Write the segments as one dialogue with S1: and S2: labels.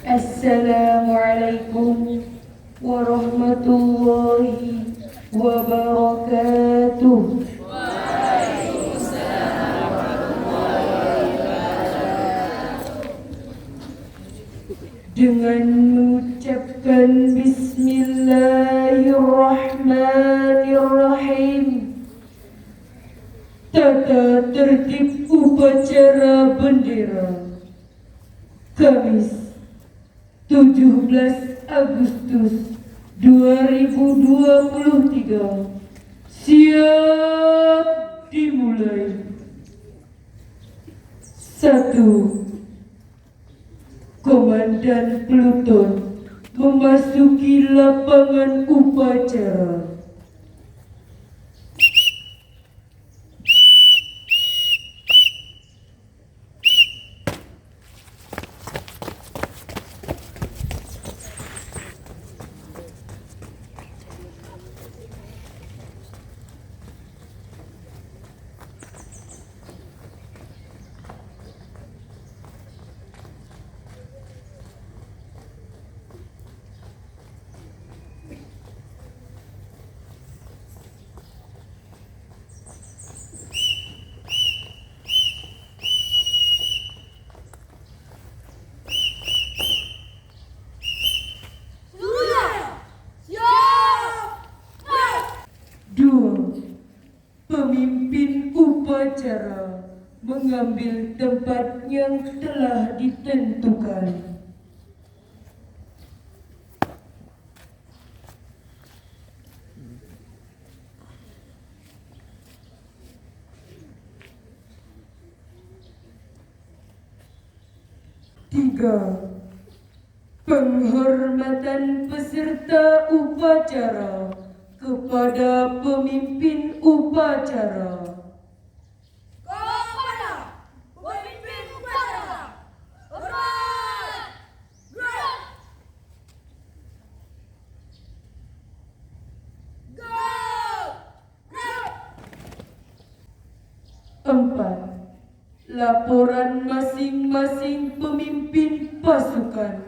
S1: Assalamualaikum warahmatullahi wabarakatuh. Dengan mengucapkan Bismillahirrahmanirrahim, tata tertib upacara bendera Kamis 17 Agustus 2023 siap dimulai. 1. Komandan Pluton memasuki lapangan upacara. Pemimpin upacara mengambil tempat yang telah ditentukan. 3. Penghormatan peserta upacara kepada pemimpin upacara.
S2: Kepada pemimpin upacara, hormat, gerak, gerak.
S1: 4. Laporan masing-masing pemimpin pasukan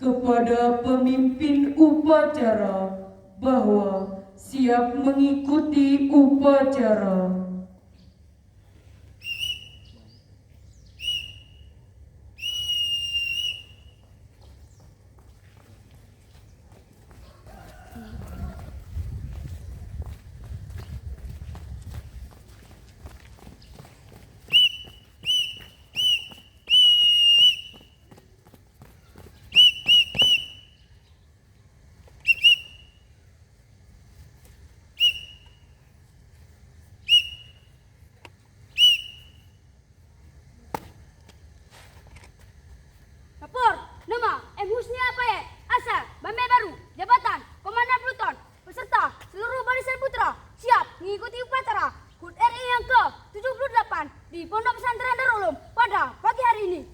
S1: kepada pemimpin upacara bahwa siap mengikuti upacara.
S2: Lapor, nama M. Husni Apayat, asal Bambai Baru, jabatan Komandan Pluton, peserta seluruh barisan putra siap mengikuti upacara HUT RI yang ke-78 di Pondok Pesantren Darul Ulum pada pagi hari ini.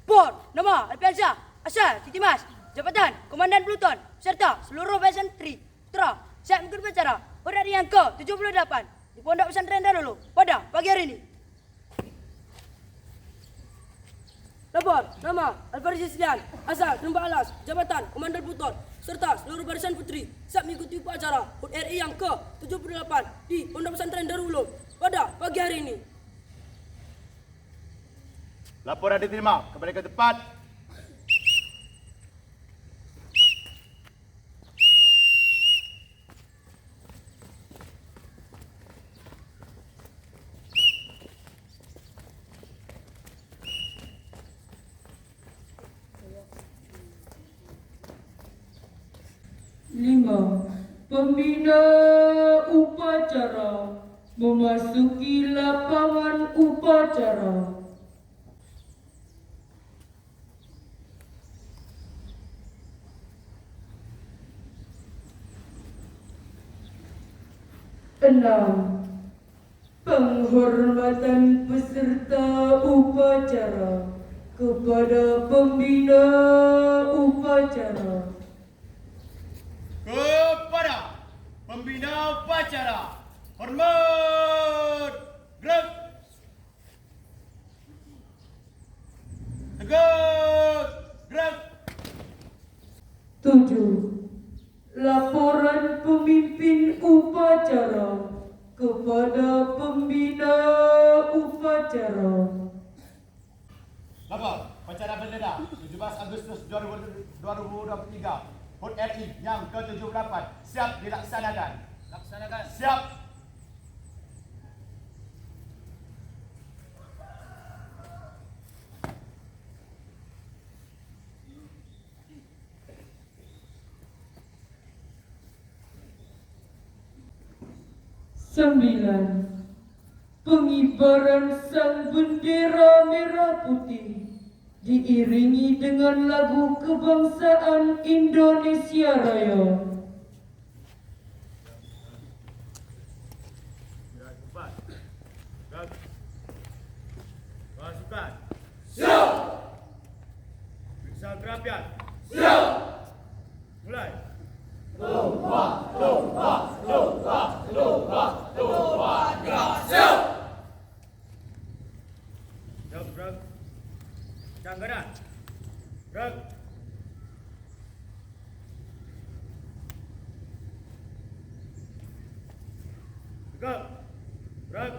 S3: Lapor, nama Alfiansyah, asal Titimas, jabatan Komandan Pluton, serta seluruh barisan putra siap mengikuti upacara HUT RI yang ke-78 di Pondok Pesantren Darul Ulum pada pagi hari ini. Lapor, nama Alfaris Islian, asal Lembah Alas, jabatan Komandan Pluton, serta seluruh barisan putri siap mengikuti upacara HUT RI yang ke-78 di Pondok Pesantren Darul Ulum pada pagi hari ini.
S4: Laporan diterima, kembali ke tempat.
S1: Pembina upacara memasuki lapangan upacara. 6. Penghormatan peserta upacara kepada pembina upacara.
S4: Kepada pembina upacara, hormat, gerak. Tegak. Gerak.
S1: 7. Laporan pemimpin upacara kepada pembina upacara.
S4: Lapor. Upacara bendera 17 Agustus 2023. HUT RI yang ke-78 siap dilaksanakan. Laksanakan. Siap.
S1: Sembilan. Pengibaran sang bendera merah putih diiringi dengan lagu kebangsaan Indonesia Raya.
S4: Gerak cepat. Gerak. Pasukan.
S5: Siap.
S4: Periksa kerapian.
S5: Siap.
S4: Mulai.
S5: Siap.
S4: Gerak. Kanan. Gerak. Tegak. Gerak.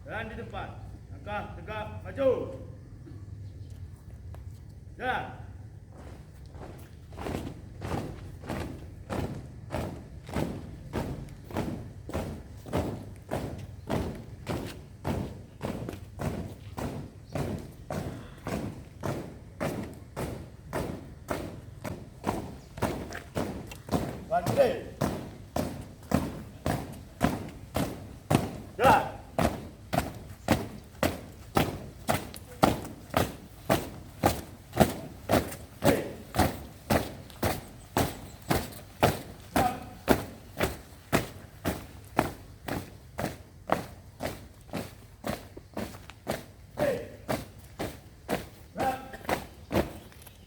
S4: Dan di depan. Langkah tegak maju. Jalan. Berdiri. Jalan.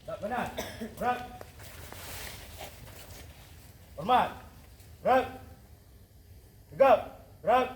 S4: Tak benar. Gerak. Hormat. Gerak. Tegak. Gerak.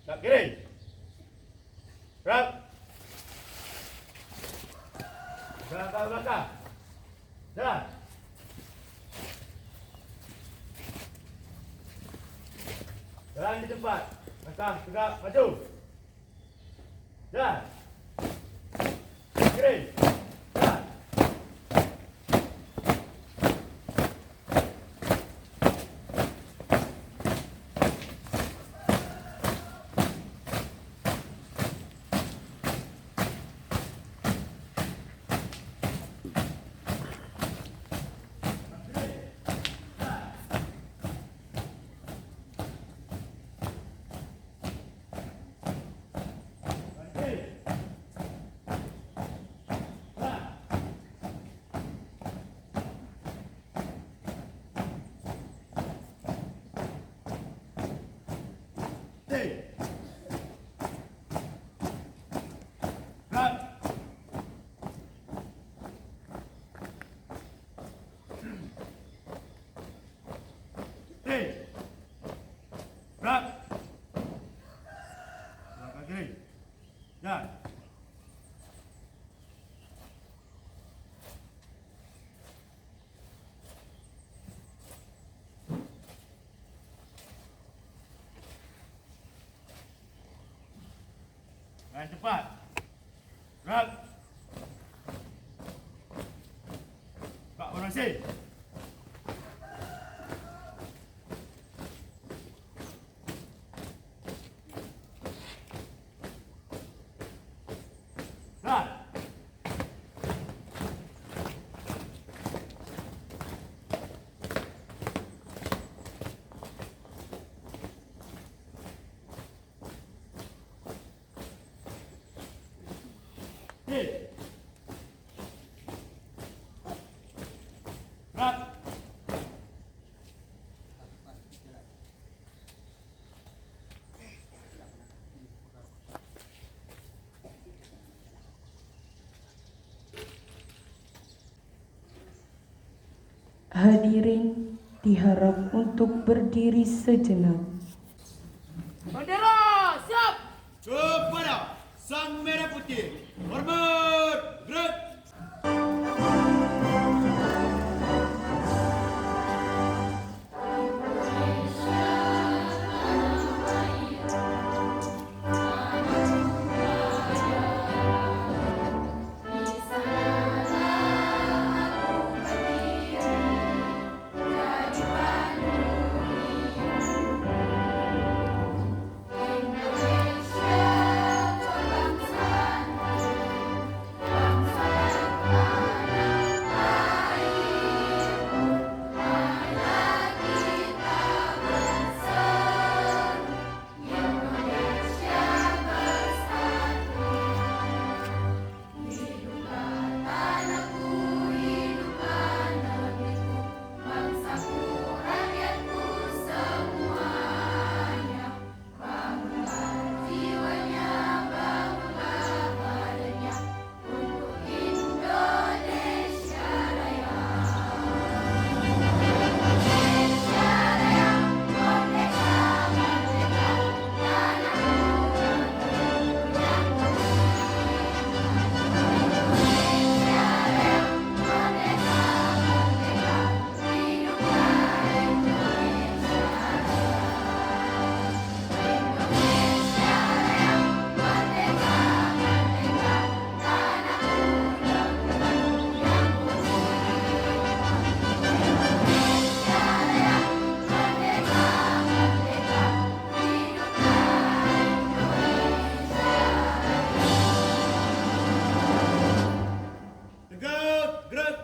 S4: Tak kiri. Gerak. Gerak ke belakang. Jalan. Jalan di tempat. Langkah tegak maju. Jalan. Kiri. Jalan. Jalan. Jalan cepat. Gerak. Kak orang kasih. Nah. Hei. Gerak.
S1: Hadirin diharap untuk berdiri sejenak.
S3: Bandera, siap!
S4: Kepada Sang Merah Putih. Hormat. Gerak. Tegak. Gerak.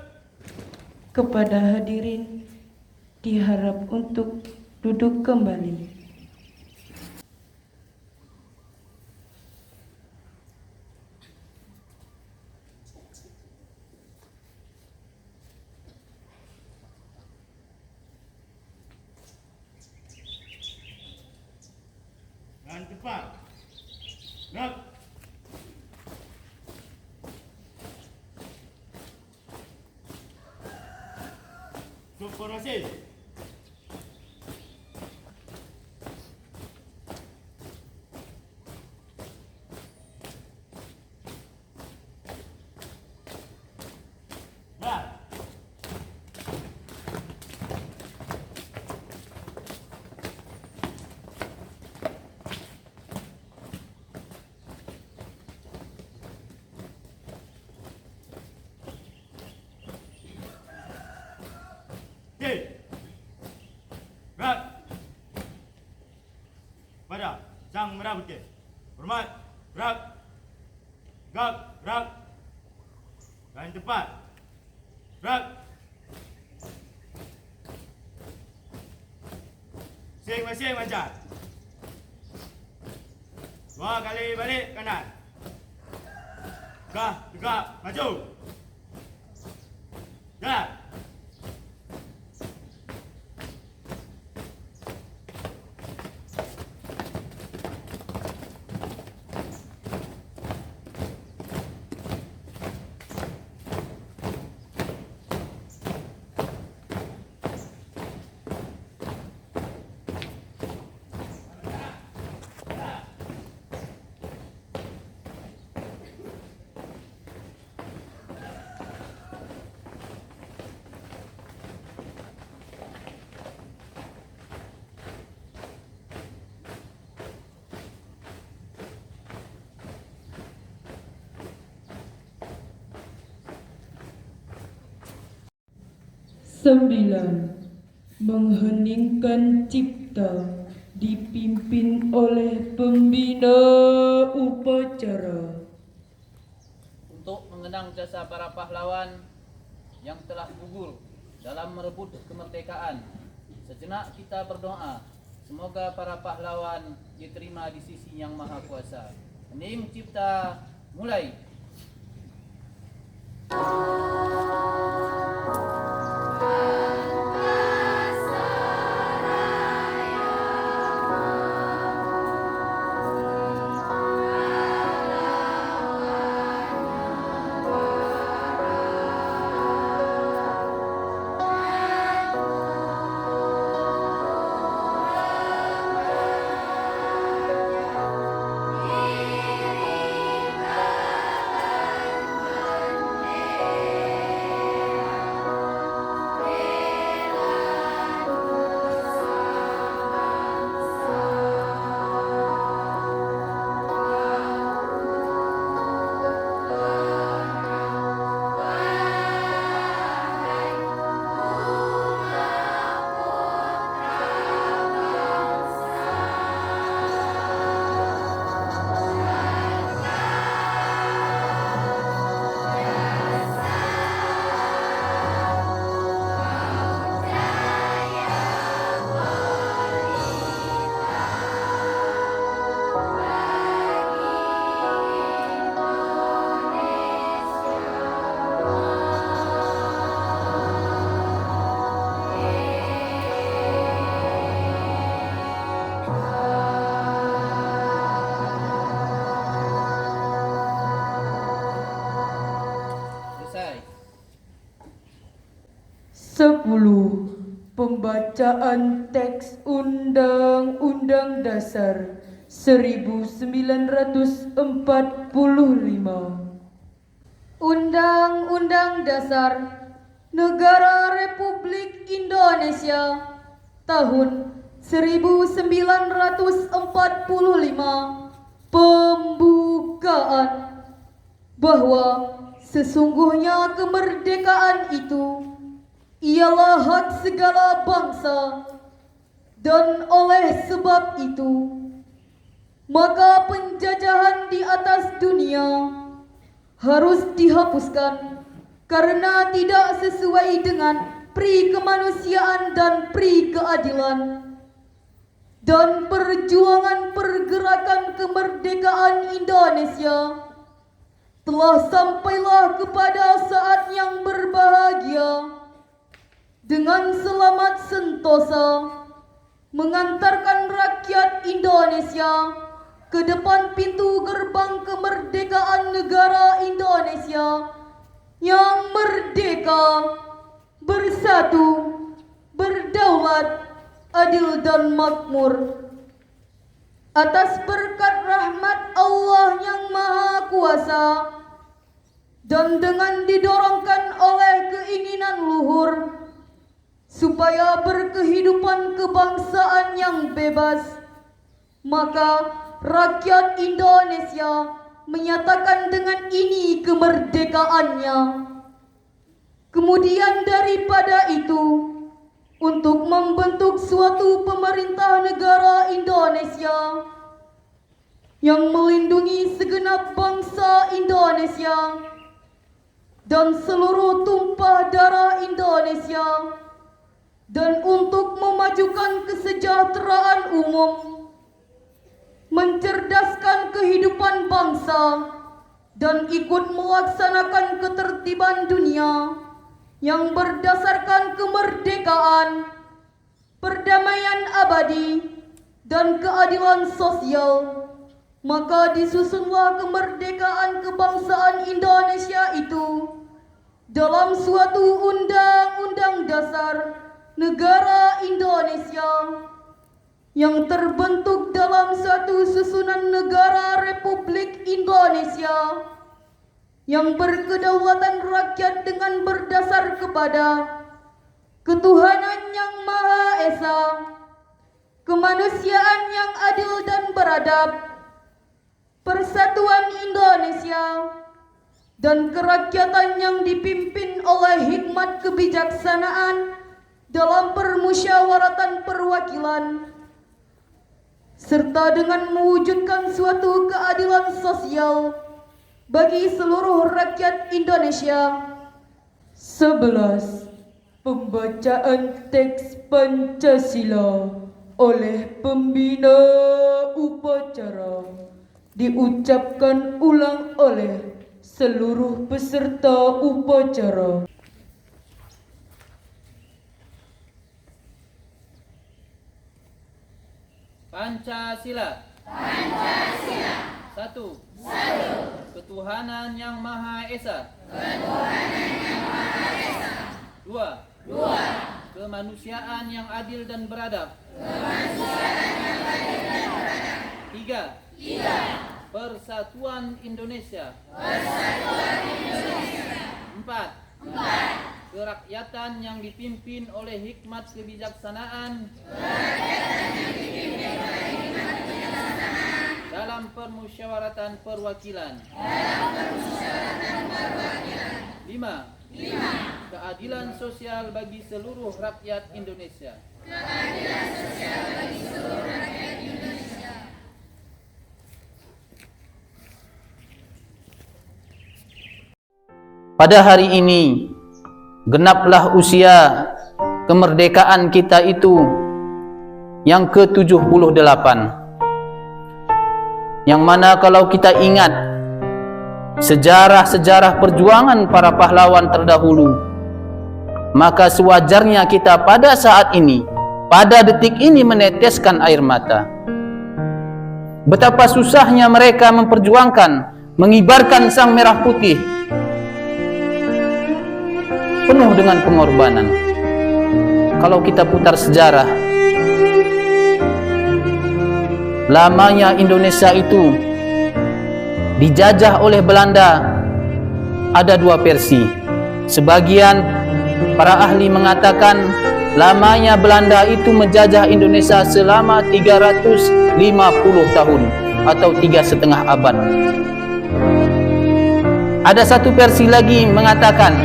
S1: Kepada hadirin diharap untuk duduk kembali.
S4: Dan cepat. Gerak. Formasi. Gerak. Okey. Gerak. Pada Sang Merah Putih. Hormat. Gerak. Gerak. Gerak. Dan cepat. Gerak. Masing-masing lancar. 2 kali balik kanan. Tegak. Maju. Gerak.
S1: 9. Mengheningkan cipta dipimpin oleh pembina upacara.
S5: Untuk mengenang jasa para pahlawan yang telah gugur dalam merebut kemerdekaan, sejenak kita berdoa semoga para pahlawan diterima di sisi Yang Maha Kuasa. Hening cipta, mulai. Selesai.
S1: 10. Pembacaan teks Undang-Undang Dasar 1945.
S6: Undang-Undang Dasar Negara Republik Indonesia tahun 1945. Pembukaan bahwa sesungguhnya kemerdekaan itu ialah hak segala bangsa, dan oleh sebab itu maka penjajahan di atas dunia harus dihapuskan karena tidak sesuai dengan pri kemanusiaan dan pri keadilan. Dan perjuangan pergerakan kemerdekaan Indonesia telah sampailah kepada saat yang berbahagia dengan selamat sentosa mengantarkan rakyat Indonesia ke depan pintu gerbang kemerdekaan negara Indonesia yang merdeka, bersatu, berdaulat, adil dan makmur. Atas berkat rahmat Allah yang Maha Kuasa dan dengan didorongkan oleh keinginan luhur supaya berkehidupan kebangsaan yang bebas, maka rakyat Indonesia menyatakan dengan ini kemerdekaannya. Kemudian daripada itu, untuk membentuk suatu pemerintah negara Indonesia yang melindungi segenap bangsa Indonesia dan seluruh tumpah darah Indonesia, dan untuk memajukan kesejahteraan umum, mencerdaskan kehidupan bangsa, dan ikut melaksanakan ketertiban dunia yang berdasarkan kemerdekaan, perdamaian abadi, dan keadilan sosial, maka disusunlah kemerdekaan kebangsaan Indonesia itu dalam suatu undang-undang dasar negara Indonesia yang terbentuk dalam suatu susunan negara Republik Indonesia yang berkedaulatan rakyat dengan berdasar kepada ketuhanan yang Maha Esa, kemanusiaan yang adil dan beradab, persatuan Indonesia, dan kerakyatan yang dipimpin oleh hikmat kebijaksanaan dalam permusyawaratan perwakilan, serta dengan mewujudkan suatu keadilan sosial bagi seluruh rakyat Indonesia.
S1: 11. Pembacaan teks Pancasila oleh pembina upacara diucapkan ulang oleh seluruh peserta upacara.
S5: Pancasila. Satu. Ketuhanan yang Maha Esa. Dua. Kemanusiaan yang adil dan beradab. Tiga. Persatuan Indonesia. Empat. Kerakyatan yang dipimpin oleh hikmat kebijaksanaan dalam permusyawaratan perwakilan. 5. Keadilan sosial bagi seluruh rakyat Indonesia. Pada hari ini genaplah usia kemerdekaan kita itu yang ke-78. Yang mana kalau kita ingat sejarah-sejarah perjuangan para pahlawan terdahulu, maka sewajarnya kita pada saat ini, pada detik ini meneteskan air mata. Betapa susahnya mereka memperjuangkan, mengibarkan sang merah putih, penuh dengan pengorbanan. Kalau kita putar sejarah, lamanya Indonesia itu dijajah oleh Belanda, ada dua versi. Sebagian para ahli mengatakan lamanya Belanda itu menjajah Indonesia selama 350 tahun atau 3,5 abad. Ada satu versi lagi mengatakan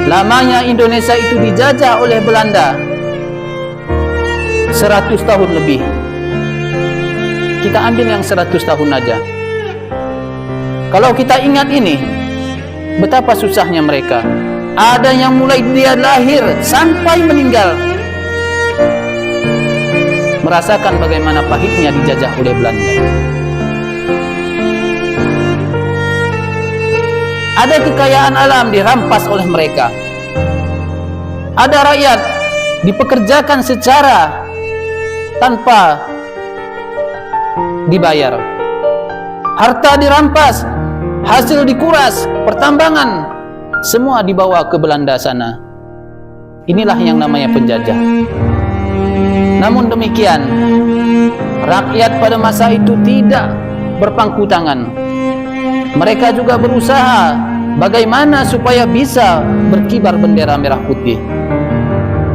S5: lamanya Indonesia itu dijajah oleh Belanda 100 tahun lebih. Kita ambil yang 100 tahun aja. Kalau kita ingat ini, betapa susahnya mereka. Ada yang mulai dia lahir sampai meninggal merasakan bagaimana pahitnya dijajah oleh Belanda. Ada kekayaan alam dirampas oleh mereka. Ada rakyat dipekerjakan secara tanpa dibayar. Harta dirampas, hasil dikuras, pertambangan semua dibawa ke Belanda sana. Inilah yang namanya penjajah. Namun demikian, rakyat pada masa itu tidak berpangku tangan. Mereka juga berusaha bagaimana supaya bisa berkibar bendera merah putih.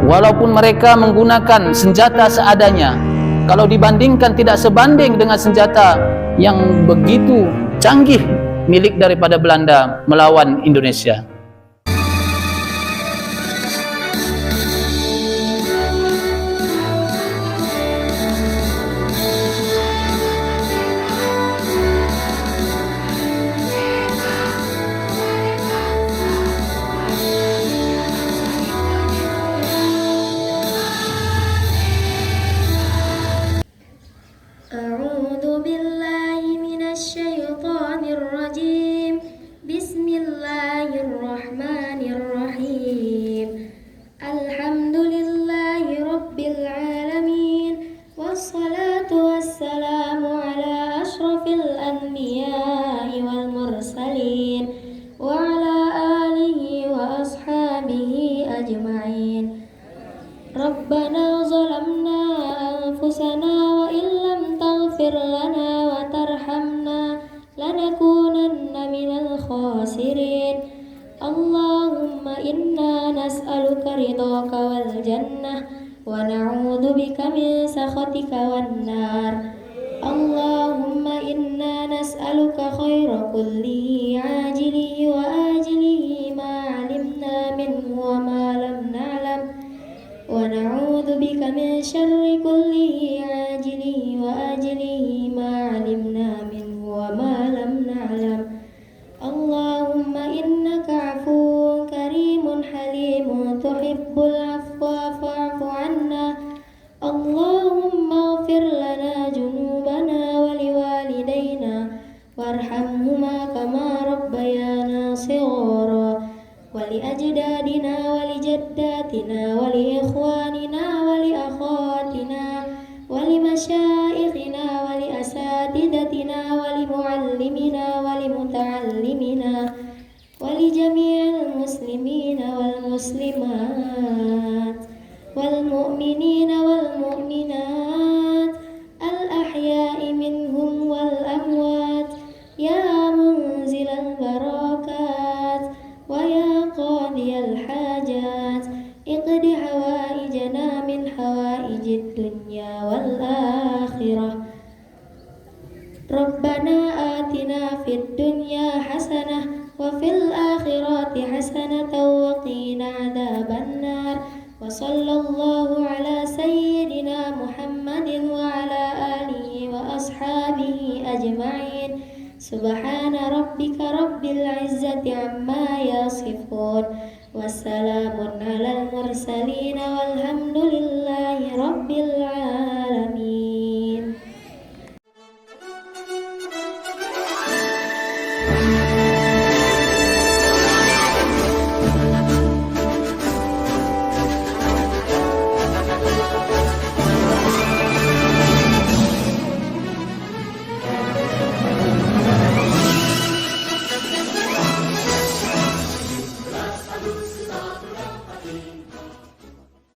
S5: Walaupun mereka menggunakan senjata seadanya, kalau dibandingkan tidak sebanding dengan senjata yang begitu canggih milik daripada Belanda melawan Indonesia.
S7: أعوذ بالله من الشيطان الرجيم بسم الله الرحمن الرحيم الحمد لله رب العالمين والصلاة والسلام على أشرف الأنبياء والمرسلين وعلى آله وأصحابه أجمعين ربنا ظلمنا أنفسنا وإن لم تغفر لنا وترحمنا لنكونن من الخاسرين اللهم إنا نسألك رضاك والجنة ونعوذ بك من سخطك والنار اللهم إنا نسألك خير كله عاجله وما لم نعلم ونعوذ بك من شر كله عاجله وآجله ما علمنا منه وما لم نعلم اللهم إنك عفو كريم حليم تحب العفو فاعف عنا اللهم اغفر لنا ذنوبنا ولوالدينا وارحمهما كما ربيانا صغارا ولأجدادنا ولجداتنا ولإخواننا ولأخواتنا ولمشايخنا ولأساتذتنا ولمعلمنا ولمتعلمنا ولجميع المسلمين والمسلمات والمؤمنين والمؤمنات الأحياء منهم والأموات يا منزل البركات ويا قاضي الحاجات اقض حوائجنا من حوائج الدنيا والآخرة ربنا آتنا في الدنيا حسنة وفي الآخرة حسنة وقنا عذاب النار وصلى الله على سيدنا محمد وعلى آله وأصحابه أجمعين سبحان ربك رب العزة عما يصفون والسلام على المرسلين والحمد لله